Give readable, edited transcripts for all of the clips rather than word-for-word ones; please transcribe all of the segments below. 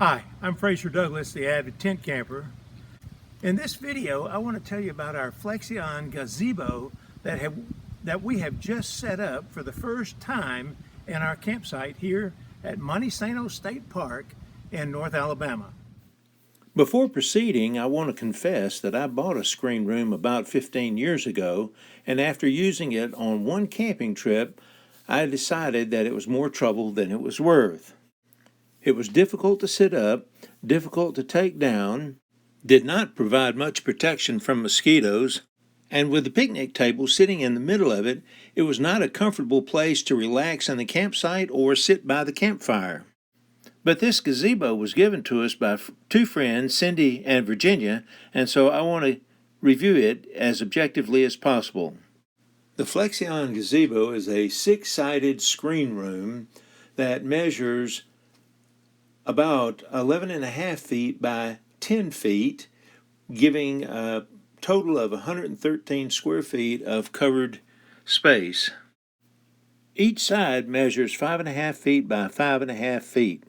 Hi, I'm Fraser Douglas, the avid tent camper. In this video, I want to tell you about our Flexion Gazebo that we have just set up for the first time in our campsite here at Montesano State Park in North Alabama. Before proceeding, I want to confess that I bought a screen room about 15 years ago, and after using it on one camping trip, I decided that it was more trouble than it was worth. It was difficult to sit up, difficult to take down, did not provide much protection from mosquitoes, and with the picnic table sitting in the middle of it, it was not a comfortable place to relax in the campsite or sit by the campfire. But this gazebo was given to us by two friends, Cindy and Virginia, and so I want to review it as objectively as possible. The Flexion Gazebo is a six-sided screen room that measures about 11.5 feet by 10 feet, giving a total of 113 square feet of covered space. Each side measures 5.5 feet by 5.5 feet,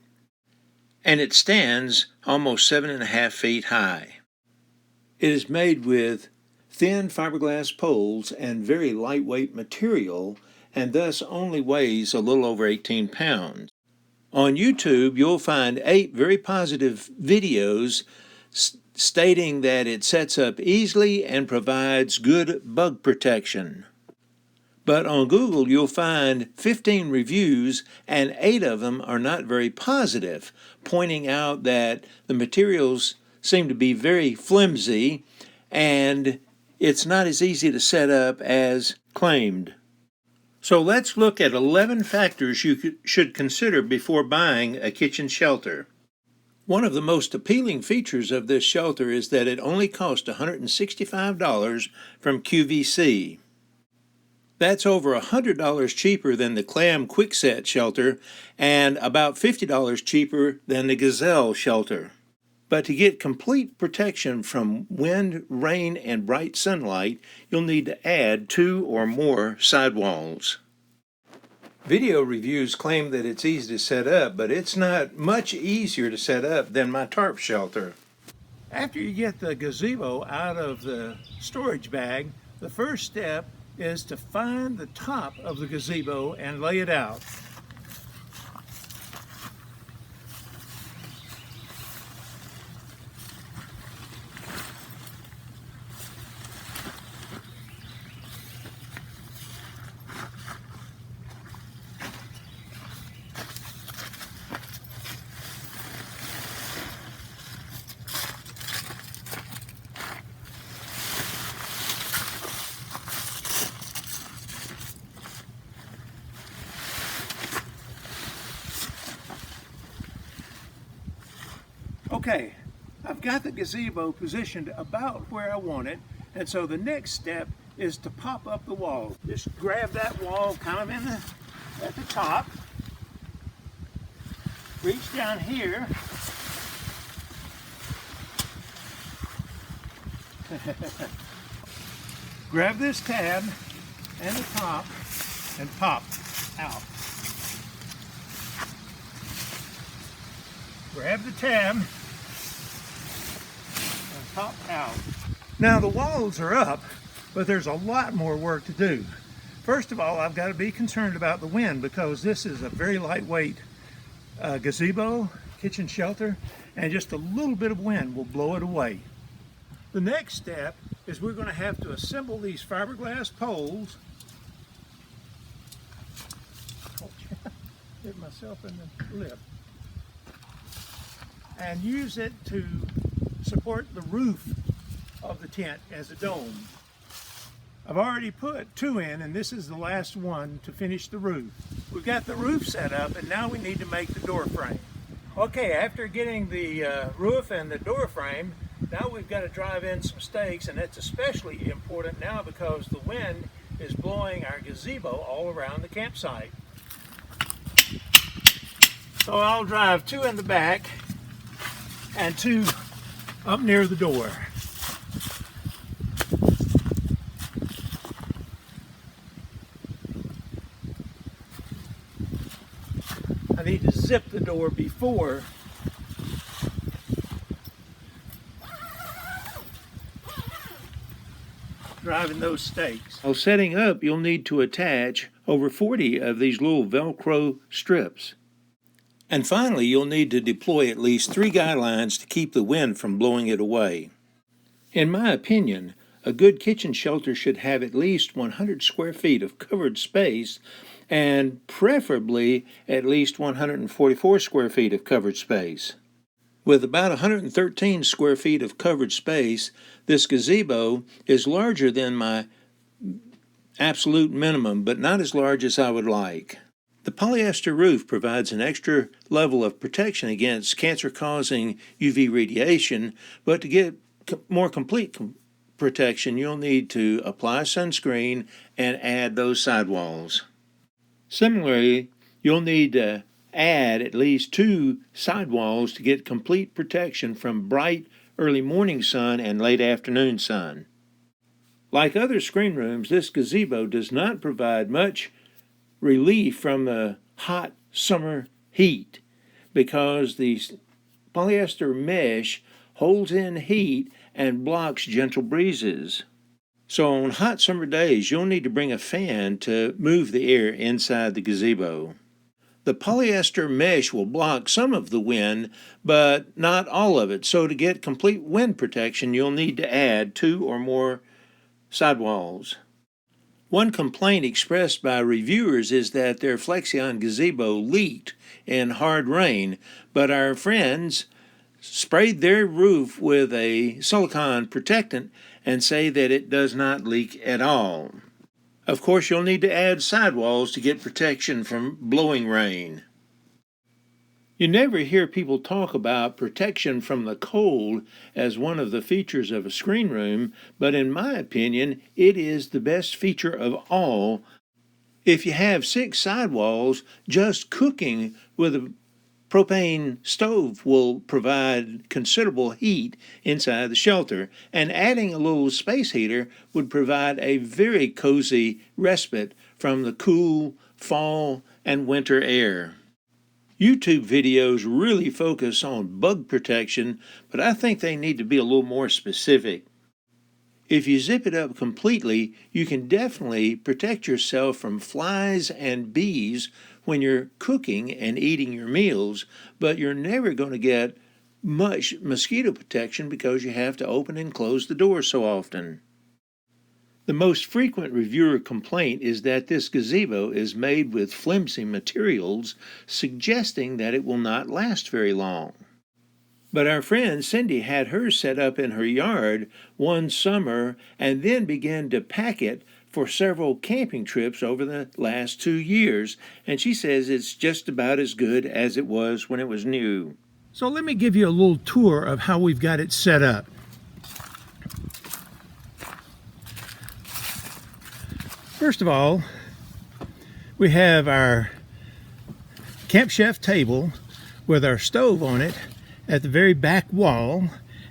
and it stands almost 7.5 feet high. It is made with thin fiberglass poles and very lightweight material, and thus only weighs a little over 18 pounds. On YouTube, you'll find 8 very positive videos stating that it sets up easily and provides good bug protection. But on Google, you'll find 15 reviews, and 8 of them are not very positive, pointing out that the materials seem to be very flimsy and it's not as easy to set up as claimed. So let's look at 11 factors you should consider before buying a kitchen shelter. One of the most appealing features of this shelter is that it only costs $165 from QVC. That's over $100 cheaper than the Clam Quickset shelter and about $50 cheaper than the Gazelle shelter. But to get complete protection from wind, rain, and bright sunlight, you'll need to add 2 or more sidewalls. Video reviews claim that it's easy to set up, but it's not much easier to set up than my tarp shelter. After you get the gazebo out of the storage bag, the first step is to find the top of the gazebo and lay it out. Okay, I've got the gazebo positioned about where I want it, and so the next step is to pop up the wall. Just grab that wall kind of at the top, reach down here, grab this tab and the top and pop out. Grab the tab and pop out. Now the walls are up, but there's a lot more work to do. First of all, I've got to be concerned about the wind because this is a very lightweight gazebo, kitchen shelter, and just a little bit of wind will blow it away. The next step is we're going to have to assemble these fiberglass poles. Hit myself in the lip. And use it to support the roof of the tent as a dome. I've already put 2 in, and this is the last one to finish the roof. We've got the roof set up, and now we need to make the door frame. Okay, after getting the roof and the door frame, now we've got to drive in some stakes, and that's especially important now because the wind is blowing our gazebo all around the campsite. So I'll drive 2 in the back and 2 up near the door. I need to zip the door before driving those stakes. While setting up, you'll need to attach over 40 of these little Velcro strips. And finally, you'll need to deploy at least 3 guy lines to keep the wind from blowing it away. In my opinion, a good kitchen shelter should have at least 100 square feet of covered space and preferably at least 144 square feet of covered space. With about 113 square feet of covered space, this gazebo is larger than my absolute minimum, but not as large as I would like. The polyester roof provides an extra level of protection against cancer-causing UV radiation, but to get more complete protection, you'll need to apply sunscreen and add those sidewalls. Similarly, you'll need to add at least 2 sidewalls to get complete protection from bright early morning sun and late afternoon sun. Like other screen rooms, this gazebo does not provide much relief from the hot summer heat because the polyester mesh holds in heat and blocks gentle breezes. So on hot summer days, you'll need to bring a fan to move the air inside the gazebo. The polyester mesh will block some of the wind, but not all of it. So to get complete wind protection, you'll need to add 2 or more sidewalls. One complaint expressed by reviewers is that their Flexion Gazebo leaked in hard rain, but our friends sprayed their roof with a silicone protectant and say that it does not leak at all. Of course, you'll need to add sidewalls to get protection from blowing rain. You never hear people talk about protection from the cold as one of the features of a screen room, but in my opinion, it is the best feature of all. If you have 6 sidewalls, just cooking with a propane stove will provide considerable heat inside the shelter, and adding a little space heater would provide a very cozy respite from the cool fall and winter air. YouTube videos really focus on bug protection, but I think they need to be a little more specific. If you zip it up completely, you can definitely protect yourself from flies and bees when you're cooking and eating your meals, but you're never going to get much mosquito protection because you have to open and close the door so often. The most frequent reviewer complaint is that this gazebo is made with flimsy materials, suggesting that it will not last very long. But our friend Cindy had hers set up in her yard one summer and then began to pack it for several camping trips over the last 2 years, and she says it's just about as good as it was when it was new. So let me give you a little tour of how we've got it set up. First of all, we have our Camp Chef table with our stove on it at the very back wall,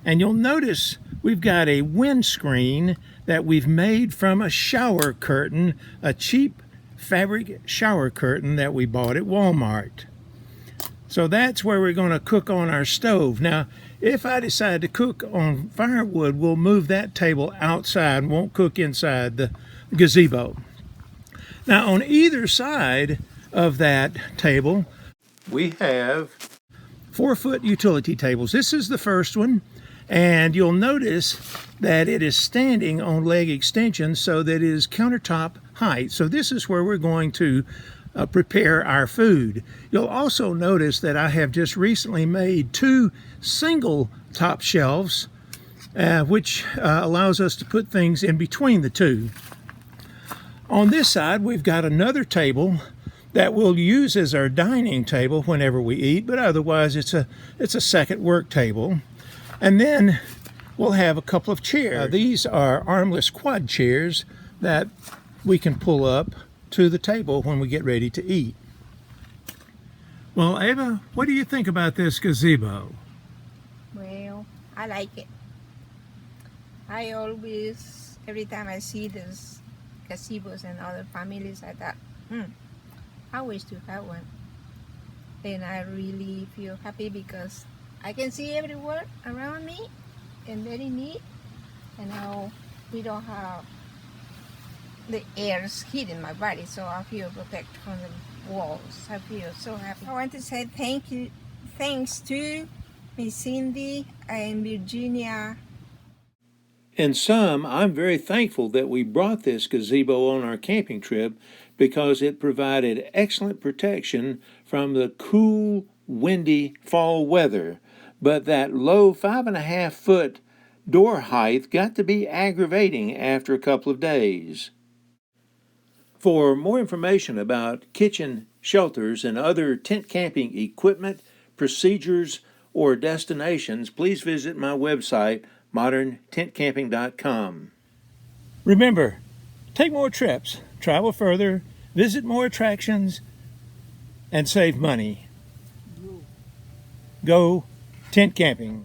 and you'll notice we've got a windscreen that we've made from a shower curtain, a cheap fabric shower curtain that we bought at Walmart. So that's where we're going to cook on our stove. Now, if I decide to cook on firewood, we'll move that table outside and won't cook inside the gazebo. Now, on either side of that table, we have 4-foot utility tables. This is the first one, and you'll notice that it is standing on leg extensions so that it is countertop height. So this is where we're going to prepare our food. You'll also notice that I have just recently made 2 single top shelves, which allows us to put things in between the 2. On this side, we've got another table that we'll use as our dining table whenever we eat, but otherwise it's a second work table. And then we'll have a couple of chairs. These are armless quad chairs that we can pull up to the table when we get ready to eat. Well, Ava, what do you think about this gazebo? Well, I like it. I always, every time I see this gazebos and other families, I thought, I wish to have one. And I really feel happy because I can see everywhere around me and very neat. And now we don't have the air's hitting my body, so I feel protected from the walls. I feel so happy. I want to say thanks to Miss Cindy and Virginia. In sum, I'm very thankful that we brought this gazebo on our camping trip because it provided excellent protection from the cool, windy fall weather. But that low 5.5-foot door height got to be aggravating after a couple of days. For more information about kitchen shelters and other tent camping equipment, procedures, or destinations, please visit my website, moderntentcamping.com. Remember, take more trips, travel further, visit more attractions, and save money. Go tent camping.